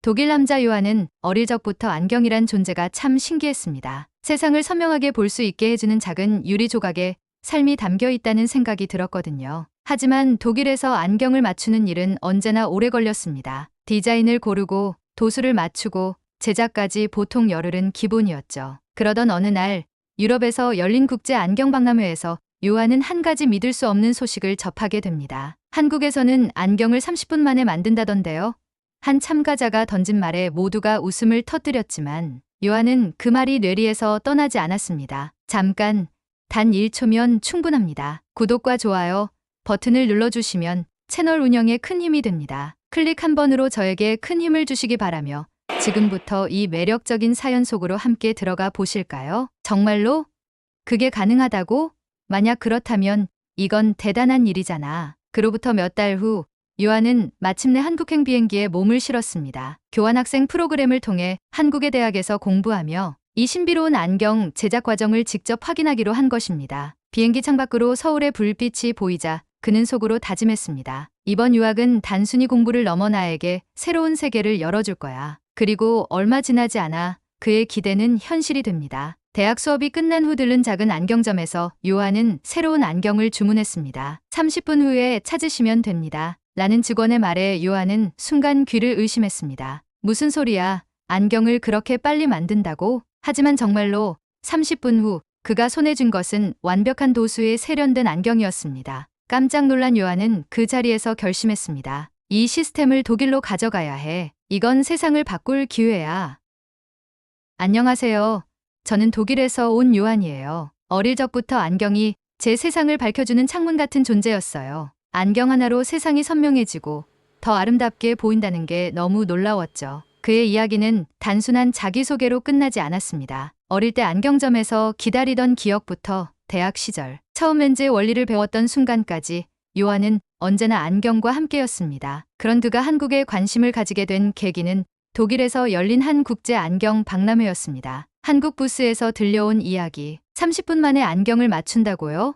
독일 남자 요한은 어릴 적부터 안경이란 존재가 참 신기했습니다. 세상을 선명하게 볼 수 있게 해주는 작은 유리 조각에 삶이 담겨 있다는 생각이 들었거든요. 하지만 독일에서 안경을 맞추는 일은 언제나 오래 걸렸습니다. 디자인을 고르고 도수를 맞추고 제작까지 보통 열흘은 기본이었죠. 그러던 어느 날 유럽에서 열린 국제 안경 박람회에서 요한은 한 가지 믿을 수 없는 소식을 접하게 됩니다. 한국에서는 안경을 30분 만에 만든다던데요. 한 참가자가 던진 말에 모두가 웃음을 터뜨렸지만 요한은 그 말이 뇌리에서 떠나지 않았습니다. 잠깐, 단 1초면 충분합니다. 구독과 좋아요 버튼을 눌러주시면 채널 운영에 큰 힘이 됩니다. 클릭 한 번으로 저에게 큰 힘을 주시기 바라며 지금부터 이 매력적인 사연 속으로 함께 들어가 보실까요? 정말로? 그게 가능하다고? 만약 그렇다면 이건 대단한 일이잖아. 그로부터 몇 달 후 요한은 마침내 한국행 비행기에 몸을 실었습니다. 교환학생 프로그램을 통해 한국의 대학에서 공부하며 이 신비로운 안경 제작 과정을 직접 확인하기로 한 것입니다. 비행기 창밖으로 서울의 불빛이 보이자 그는 속으로 다짐했습니다. 이번 유학은 단순히 공부를 넘어 나에게 새로운 세계를 열어줄 거야. 그리고 얼마 지나지 않아 그의 기대는 현실이 됩니다. 대학 수업이 끝난 후 들른 작은 안경점에서 요한은 새로운 안경을 주문했습니다. 30분 후에 찾으시면 됩니다. 라는 직원의 말에 요한은 순간 귀를 의심했습니다. 무슨 소리야? 안경을 그렇게 빨리 만든다고? 하지만 정말로 30분 후 그가 손에 쥔 것은 완벽한 도수에 세련된 안경이었습니다. 깜짝 놀란 요한은 그 자리에서 결심했습니다. 이 시스템을 독일로 가져가야 해. 이건 세상을 바꿀 기회야. 안녕하세요. 저는 독일에서 온 요한이에요. 어릴 적부터 안경이 제 세상을 밝혀주는 창문 같은 존재였어요. 안경 하나로 세상이 선명해지고 더 아름답게 보인다는 게 너무 놀라웠죠. 그의 이야기는 단순한 자기소개로 끝나지 않았습니다. 어릴 때 안경점에서 기다리던 기억부터 대학 시절, 처음 렌즈의 원리를 배웠던 순간까지 요한은 언제나 안경과 함께였습니다. 그런 그가 한국에 관심을 가지게 된 계기는 독일에서 열린 한 국제 안경 박람회였습니다. 한국 부스에서 들려온 이야기. 30분 만에 안경을 맞춘다고요?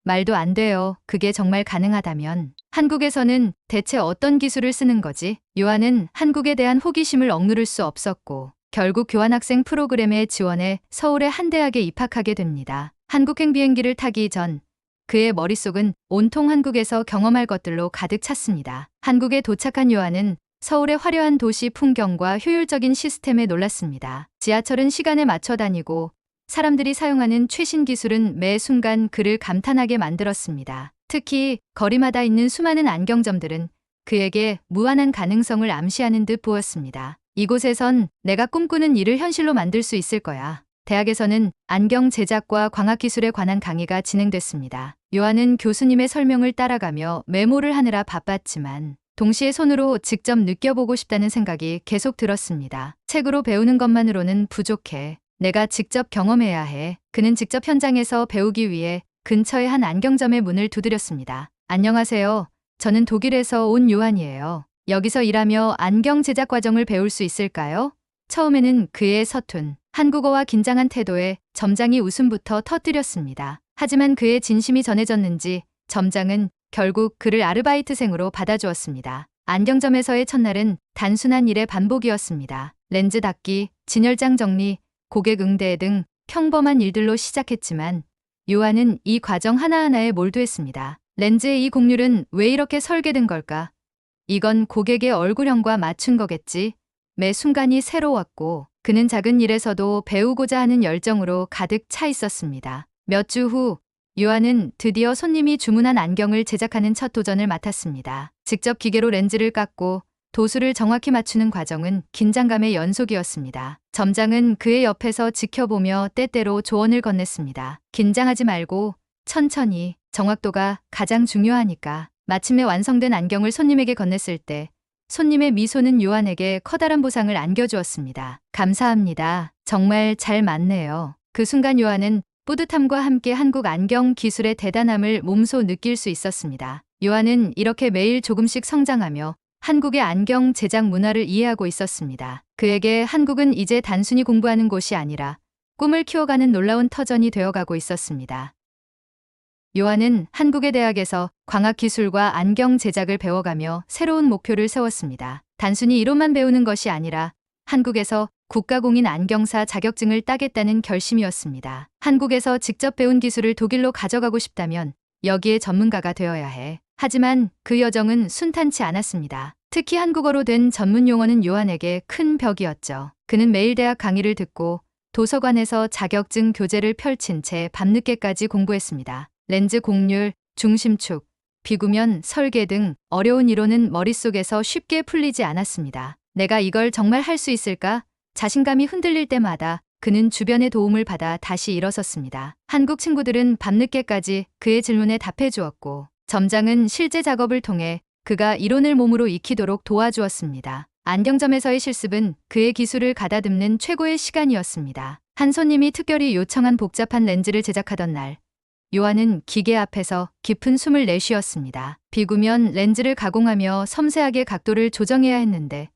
말도 안 돼요. 그게 정말 가능하다면. 한국에서는 대체 어떤 기술을 쓰는 거지? 요한은 한국에 대한 호기심을 억누를 수 없었고 결국 교환학생 프로그램에 지원해 서울의 한 대학에 입학하게 됩니다. 한국행 비행기를 타기 전 그의 머릿속은 온통 한국에서 경험할 것들로 가득 찼습니다. 한국에 도착한 요한은 서울의 화려한 도시 풍경과 효율적인 시스템에 놀랐습니다. 지하철은 시간에 맞춰 다니고 사람들이 사용하는 최신 기술은 매 순간 그를 감탄하게 만들었습니다. 특히 거리마다 있는 수많은 안경점들은 그에게 무한한 가능성을 암시하는 듯 보였습니다. 이곳에선 내가 꿈꾸는 일을 현실로 만들 수 있을 거야. 대학에서는 안경 제작과 광학기술에 관한 강의가 진행됐습니다. 요한은 교수님의 설명을 따라가며 메모를 하느라 바빴지만 동시에 손으로 직접 느껴보고 싶다는 생각이 계속 들었습니다. 책으로 배우는 것만으로는 부족해. 내가 직접 경험해야 해. 그는 직접 현장에서 배우기 위해 근처의 한 안경점의 문을 두드렸습니다. 안녕하세요. 저는 독일에서 온 요한이에요. 여기서 일하며 안경 제작 과정을 배울 수 있을까요? 처음에는 그의 서툰 한국어와 긴장한 태도에 점장이 웃음부터 터뜨렸습니다. 하지만 그의 진심이 전해졌는지 점장은 결국 그를 아르바이트생으로 받아주었습니다. 안경점에서의 첫날은 단순한 일의 반복이었습니다. 렌즈 닦기, 진열장 정리, 고객 응대 등 평범한 일들로 시작했지만 요한은 이 과정 하나하나에 몰두했습니다. 렌즈의 이 곡률은 왜 이렇게 설계된 걸까? 이건 고객의 얼굴형과 맞춘 거겠지. 매 순간이 새로웠고 그는 작은 일에서도 배우고자 하는 열정으로 가득 차 있었습니다. 몇 주 후 요한은 드디어 손님이 주문한 안경을 제작하는 첫 도전을 맡았습니다. 직접 기계로 렌즈를 깎고 도수를 정확히 맞추는 과정은 긴장감의 연속이었습니다. 점장은 그의 옆에서 지켜보며 때때로 조언을 건넸습니다. 긴장하지 말고 천천히, 정확도가 가장 중요하니까. 마침내 완성된 안경을 손님에게 건넸을 때 손님의 미소는 요한에게 커다란 보상을 안겨주었습니다. 감사합니다. 정말 잘 맞네요. 그 순간 요한은 뿌듯함과 함께 한국 안경 기술의 대단함을 몸소 느낄 수 있었습니다. 요한은 이렇게 매일 조금씩 성장하며 한국의 안경 제작 문화를 이해하고 있었습니다. 그에게 한국은 이제 단순히 공부하는 곳이 아니라 꿈을 키워가는 놀라운 터전이 되어가고 있었습니다. 요한은 한국의 대학에서 광학기술과 안경 제작을 배워가며 새로운 목표를 세웠습니다. 단순히 이론만 배우는 것이 아니라 한국에서 국가공인 안경사 자격증을 따겠다는 결심이었습니다. 한국에서 직접 배운 기술을 독일로 가져가고 싶다면 여기에 전문가가 되어야 해. 하지만 그 여정은 순탄치 않았습니다. 특히 한국어로 된 전문 용어는 요한에게 큰 벽이었죠. 그는 매일 대학 강의를 듣고 도서관에서 자격증 교재를 펼친 채 밤늦게까지 공부했습니다. 렌즈 곡률, 중심축, 비구면 설계 등 어려운 이론은 머릿속에서 쉽게 풀리지 않았습니다. 내가 이걸 정말 할 수 있을까? 자신감이 흔들릴 때마다 그는 주변의 도움을 받아 다시 일어섰습니다. 한국 친구들은 밤늦게까지 그의 질문에 답해 주었고, 점장은 실제 작업을 통해 그가 이론을 몸으로 익히도록 도와주었습니다. 안경점에서의 실습은 그의 기술을 가다듬는 최고의 시간이었습니다. 한 손님이 특별히 요청한 복잡한 렌즈를 제작하던 날, 요한은 기계 앞에서 깊은 숨을 내쉬었습니다. 비구면 렌즈를 가공하며 섬세하게 각도를 조정해야 했는데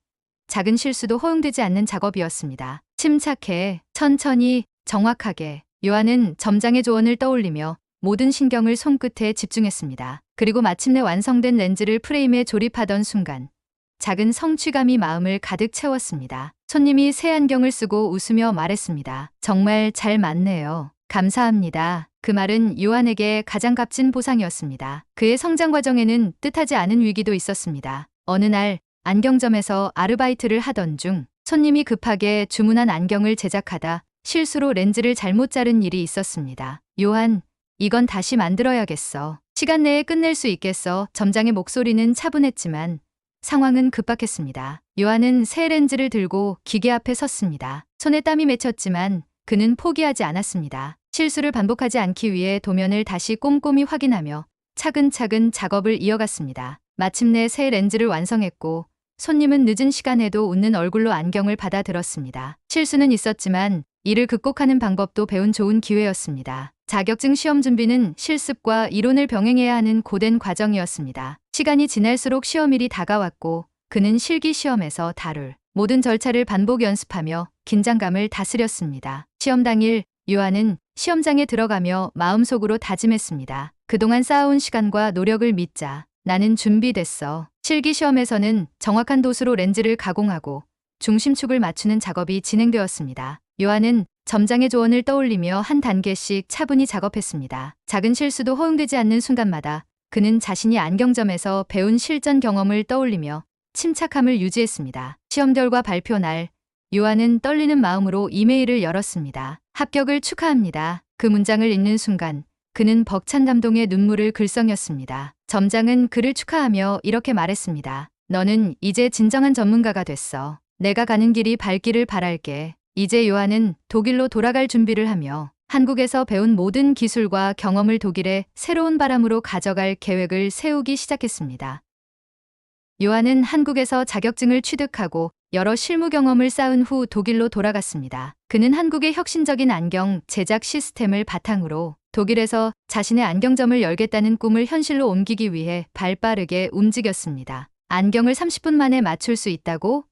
작은 실수도 허용되지 않는 작업이었습니다. 침착해, 천천히, 정확하게. 요한은 점장의 조언을 떠올리며 모든 신경을 손끝에 집중했습니다. 그리고 마침내 완성된 렌즈를 프레임에 조립하던 순간 작은 성취감이 마음을 가득 채웠습니다. 손님이 새 안경을 쓰고 웃으며 말했습니다. 정말 잘 맞네요. 감사합니다. 그 말은 요한에게 가장 값진 보상이었습니다. 그의 성장 과정에는 뜻하지 않은 위기도 있었습니다. 어느 날 안경점에서 아르바이트를 하던 중 손님이 급하게 주문한 안경을 제작하다 실수로 렌즈를 잘못 자른 일이 있었습니다. 요한, 이건 다시 만들어야겠어. 시간 내에 끝낼 수 있겠어. 점장의 목소리는 차분했지만 상황은 급박했습니다. 요한은 새 렌즈를 들고 기계 앞에 섰습니다. 손에 땀이 맺혔지만 그는 포기하지 않았습니다. 실수를 반복하지 않기 위해 도면을 다시 꼼꼼히 확인하며 차근차근 작업을 이어갔습니다. 마침내 새 렌즈를 완성했고 손님은 늦은 시간에도 웃는 얼굴로 안경을 받아들었습니다. 실수는 있었지만 이를 극복하는 방법도 배운 좋은 기회였습니다. 자격증 시험 준비는 실습과 이론을 병행해야 하는 고된 과정이었습니다. 시간이 지날수록 시험일이 다가왔고 그는 실기 시험에서 다룰 모든 절차를 반복 연습하며 긴장감을 다스렸습니다. 시험 당일 요한은 시험장에 들어가며 마음속으로 다짐했습니다. 그동안 쌓아온 시간과 노력을 믿자. 나는 준비됐어. 실기 시험에서는 정확한 도수로 렌즈를 가공하고 중심축을 맞추는 작업이 진행되었습니다. 요한은 점장의 조언을 떠올리며 한 단계씩 차분히 작업했습니다. 작은 실수도 허용되지 않는 순간마다 그는 자신이 안경점에서 배운 실전 경험을 떠올리며 침착함을 유지했습니다. 시험 결과 발표 날, 요한은 떨리는 마음으로 이메일을 열었습니다. 합격을 축하합니다. 그 문장을 읽는 순간 그는 벅찬 감동의 눈물을 글썽였습니다. 점장은 그를 축하하며 이렇게 말했습니다. 너는 이제 진정한 전문가가 됐어. 내가 가는 길이 밝기를 바랄게. 이제 요한은 독일로 돌아갈 준비를 하며 한국에서 배운 모든 기술과 경험을 독일에 새로운 바람으로 가져갈 계획을 세우기 시작했습니다. 요한은 한국에서 자격증을 취득하고 여러 실무 경험을 쌓은 후 독일로 돌아갔습니다. 그는 한국의 혁신적인 안경 제작 시스템을 바탕으로 독일에서 자신의 안경점을 열겠다는 꿈을 현실로 옮기기 위해 발빠르게 움직였습니다. 안경을 30분 만에 맞출 수 있다고?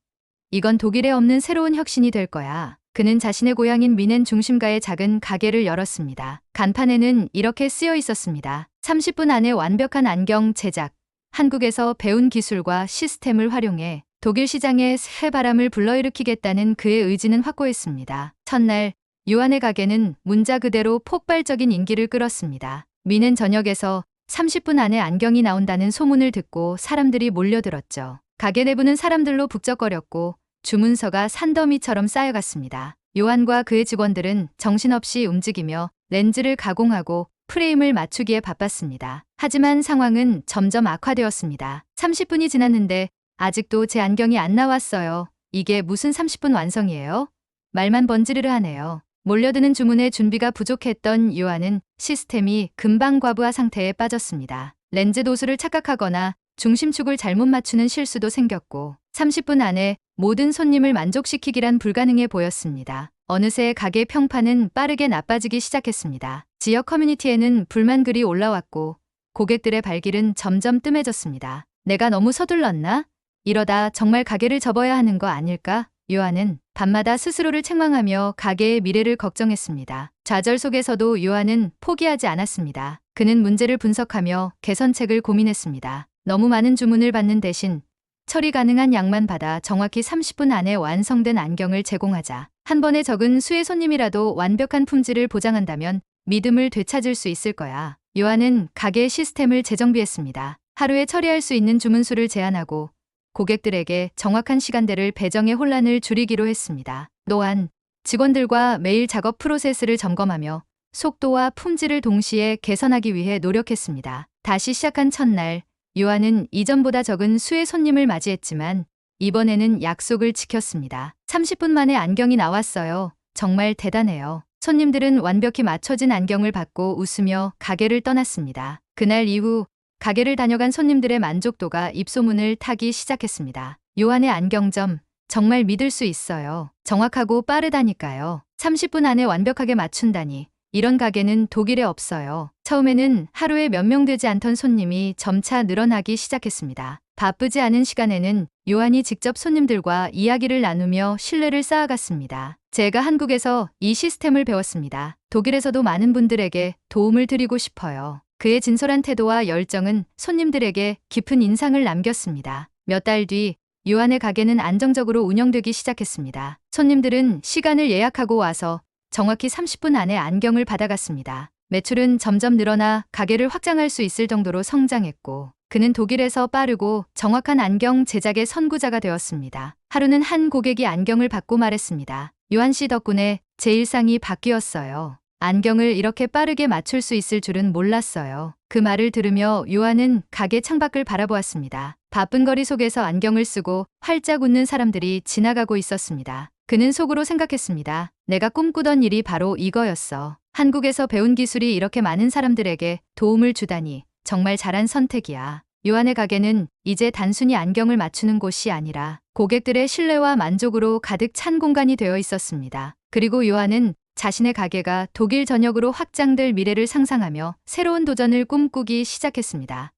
이건 독일에 없는 새로운 혁신이 될 거야. 그는 자신의 고향인 미넨 중심가의 작은 가게를 열었습니다. 간판에는 이렇게 쓰여 있었습니다. 30분 안에 완벽한 안경 제작. 한국에서 배운 기술과 시스템을 활용해 독일 시장에 새 바람을 불러일으키겠다는 그의 의지는 확고했습니다. 첫날 요한의 가게는 문자 그대로 폭발적인 인기를 끌었습니다. 미넨 전역에서 30분 안에 안경이 나온다는 소문을 듣고 사람들이 몰려들었죠. 가게 내부는 사람들로 북적거렸고 주문서가 산더미처럼 쌓여갔습니다. 요한과 그의 직원들은 정신없이 움직이며 렌즈를 가공하고 프레임을 맞추기에 바빴습니다. 하지만 상황은 점점 악화되었습니다. 30분이 지났는데 아직도 제 안경이 안 나왔어요. 이게 무슨 30분 완성이에요? 말만 번지르르 하네요. 몰려드는 주문에 준비가 부족했던 요한은 시스템이 금방 과부하 상태에 빠졌습니다. 렌즈 도수를 착각하거나 중심축을 잘못 맞추는 실수도 생겼고 30분 안에 모든 손님을 만족시키기란 불가능해 보였습니다. 어느새 가게 평판은 빠르게 나빠지기 시작했습니다. 지역 커뮤니티에는 불만 글이 올라왔고 고객들의 발길은 점점 뜸해졌습니다. 내가 너무 서둘렀나? 이러다 정말 가게를 접어야 하는 거 아닐까? 요한은 밤마다 스스로를 책망하며 가게의 미래를 걱정했습니다. 좌절 속에서도 요한은 포기하지 않았습니다. 그는 문제를 분석하며 개선책을 고민했습니다. 너무 많은 주문을 받는 대신 처리 가능한 양만 받아 정확히 30분 안에 완성된 안경을 제공하자. 한 번에 적은 수의 손님이라도 완벽한 품질을 보장한다면 믿음을 되찾을 수 있을 거야. 요한은 가게 시스템을 재정비했습니다. 하루에 처리할 수 있는 주문수를 제한하고 고객들에게 정확한 시간대를 배정해 혼란을 줄이기로 했습니다. 또한 직원들과 매일 작업 프로세스를 점검하며 속도와 품질을 동시에 개선하기 위해 노력했습니다. 다시 시작한 첫날, 요한은 이전보다 적은 수의 손님을 맞이했지만 이번에는 약속을 지켰습니다. 30분 만에 안경이 나왔어요. 정말 대단해요. 손님들은 완벽히 맞춰진 안경을 받고 웃으며 가게를 떠났습니다. 그날 이후 가게를 다녀간 손님들의 만족도가 입소문을 타기 시작했습니다. 요한의 안경점, 정말 믿을 수 있어요. 정확하고 빠르다니까요. 30분 안에 완벽하게 맞춘다니. 이런 가게는 독일에 없어요. 처음에는 하루에 몇 명 되지 않던 손님이 점차 늘어나기 시작했습니다. 바쁘지 않은 시간에는 요한이 직접 손님들과 이야기를 나누며 신뢰를 쌓아갔습니다. 제가 한국에서 이 시스템을 배웠습니다. 독일에서도 많은 분들에게 도움을 드리고 싶어요. 그의 진솔한 태도와 열정은 손님들에게 깊은 인상을 남겼습니다. 몇 달 뒤 요한의 가게는 안정적으로 운영되기 시작했습니다. 손님들은 시간을 예약하고 와서 정확히 30분 안에 안경을 받아갔습니다. 매출은 점점 늘어나 가게를 확장할 수 있을 정도로 성장했고 그는 독일에서 빠르고 정확한 안경 제작의 선구자가 되었습니다. 하루는 한 고객이 안경을 받고 말했습니다. 요한 씨 덕분에 제 일상이 바뀌었어요. 안경을 이렇게 빠르게 맞출 수 있을 줄은 몰랐어요. 그 말을 들으며 요한은 가게 창밖을 바라보았습니다. 바쁜 거리 속에서 안경을 쓰고 활짝 웃는 사람들이 지나가고 있었습니다. 그는 속으로 생각했습니다. 내가 꿈꾸던 일이 바로 이거였어. 한국에서 배운 기술이 이렇게 많은 사람들에게 도움을 주다니 정말 잘한 선택이야. 요한의 가게는 이제 단순히 안경을 맞추는 곳이 아니라 고객들의 신뢰와 만족으로 가득 찬 공간이 되어 있었습니다. 그리고 요한은 자신의 가게가 독일 전역으로 확장될 미래를 상상하며 새로운 도전을 꿈꾸기 시작했습니다.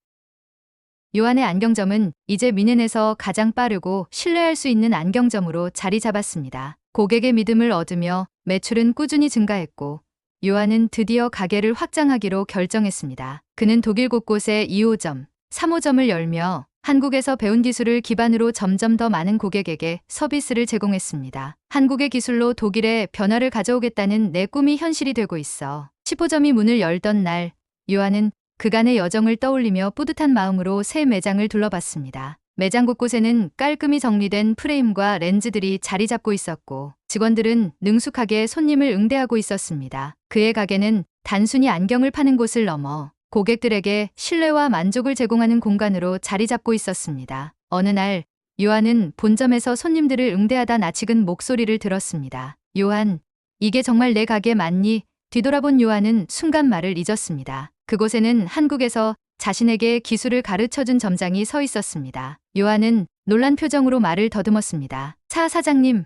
요한의 안경점은 이제 뮌헨에서 가장 빠르고 신뢰할 수 있는 안경점으로 자리 잡았습니다. 고객의 믿음을 얻으며 매출은 꾸준히 증가했고 요한은 드디어 가게를 확장하기로 결정했습니다. 그는 독일 곳곳에 2호점, 3호점을 열며 한국에서 배운 기술을 기반으로 점점 더 많은 고객에게 서비스를 제공했습니다. 한국의 기술로 독일에 변화를 가져오겠다는 내 꿈이 현실이 되고 있어. 10호점이 문을 열던 날, 요한은 그간의 여정을 떠올리며 뿌듯한 마음으로 새 매장을 둘러봤습니다. 매장 곳곳에는 깔끔히 정리된 프레임과 렌즈들이 자리 잡고 있었고 직원들은 능숙하게 손님을 응대하고 있었습니다. 그의 가게는 단순히 안경을 파는 곳을 넘어 고객들에게 신뢰와 만족을 제공하는 공간으로 자리 잡고 있었습니다. 어느 날 요한은 본점에서 손님들을 응대하다 낯익은 목소리를 들었습니다. 요한, 이게 정말 내 가게 맞니? 뒤돌아본 요한은 순간 말을 잊었습니다. 그곳에는 한국에서 자신에게 기술을 가르쳐준 점장이 서 있었습니다. 요한은 놀란 표정으로 말을 더듬었습니다. 차 사장님,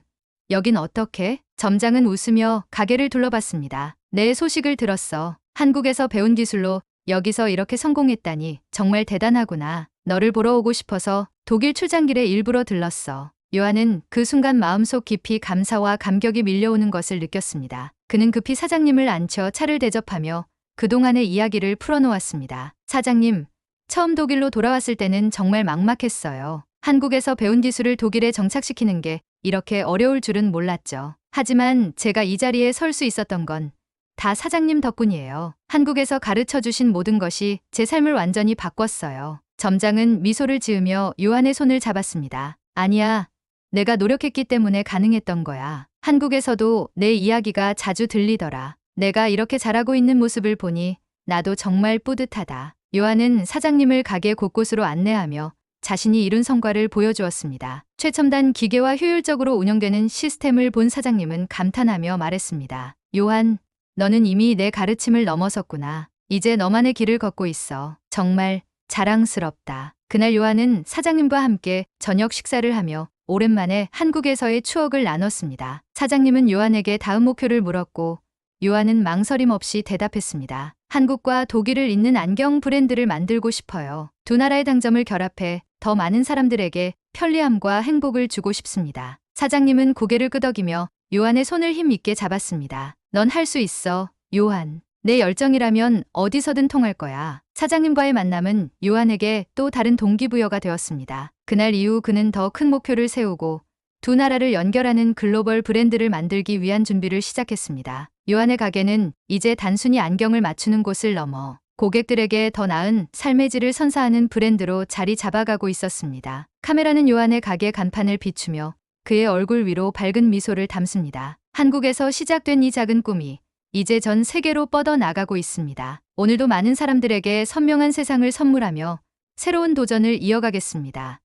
여긴 어떻게? 점장은 웃으며 가게를 둘러봤습니다. 내 소식을 들었어. 한국에서 배운 기술로 여기서 이렇게 성공했다니 정말 대단하구나. 너를 보러 오고 싶어서 독일 출장길에 일부러 들렀어. 요한은 그 순간 마음속 깊이 감사와 감격이 밀려오는 것을 느꼈습니다. 그는 급히 사장님을 앉혀 차를 대접하며 그동안의 이야기를 풀어놓았습니다. 사장님, 처음 독일로 돌아왔을 때는 정말 막막했어요. 한국에서 배운 기술을 독일에 정착시키는 게 이렇게 어려울 줄은 몰랐죠. 하지만 제가 이 자리에 설 수 있었던 건 다 사장님 덕분이에요. 한국에서 가르쳐 주신 모든 것이 제 삶을 완전히 바꿨어요. 점장은 미소를 지으며 요한의 손을 잡았습니다. 아니야, 내가 노력했기 때문에 가능했던 거야. 한국에서도 내 이야기가 자주 들리더라. 내가 이렇게 잘하고 있는 모습을 보니 나도 정말 뿌듯하다. 요한은 사장님을 가게 곳곳으로 안내하며 자신이 이룬 성과를 보여주었습니다. 최첨단 기계와 효율적으로 운영되는 시스템을 본 사장님은 감탄하며 말했습니다. 요한, 너는 이미 내 가르침을 넘어섰구나. 이제 너만의 길을 걷고 있어. 정말 자랑스럽다. 그날 요한은 사장님과 함께 저녁 식사를 하며 오랜만에 한국에서의 추억을 나눴습니다. 사장님은 요한에게 다음 목표를 물었고 요한은 망설임 없이 대답했습니다. 한국과 독일을 잇는 안경 브랜드를 만들고 싶어요. 두 나라의 장점을 결합해 더 많은 사람들에게 편리함과 행복을 주고 싶습니다. 사장님은 고개를 끄덕이며 요한의 손을 힘있게 잡았습니다. 넌 할 수 있어, 요한. 내 열정이라면 어디서든 통할 거야. 사장님과의 만남은 요한에게 또 다른 동기부여가 되었습니다. 그날 이후 그는 더 큰 목표를 세우고 두 나라를 연결하는 글로벌 브랜드를 만들기 위한 준비를 시작했습니다. 요한의 가게는 이제 단순히 안경을 맞추는 곳을 넘어 고객들에게 더 나은 삶의 질을 선사하는 브랜드로 자리 잡아가고 있었습니다. 카메라는 요한의 가게 간판을 비추며 그의 얼굴 위로 밝은 미소를 담습니다. 한국에서 시작된 이 작은 꿈이 이제 전 세계로 뻗어나가고 있습니다. 오늘도 많은 사람들에게 선명한 세상을 선물하며 새로운 도전을 이어가겠습니다.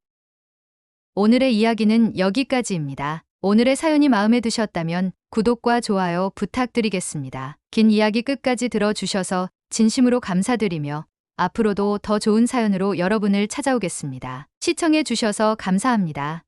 오늘의 이야기는 여기까지입니다. 오늘의 사연이 마음에 드셨다면 구독과 좋아요 부탁드리겠습니다. 긴 이야기 끝까지 들어주셔서 진심으로 감사드리며 앞으로도 더 좋은 사연으로 여러분을 찾아오겠습니다. 시청해 주셔서 감사합니다.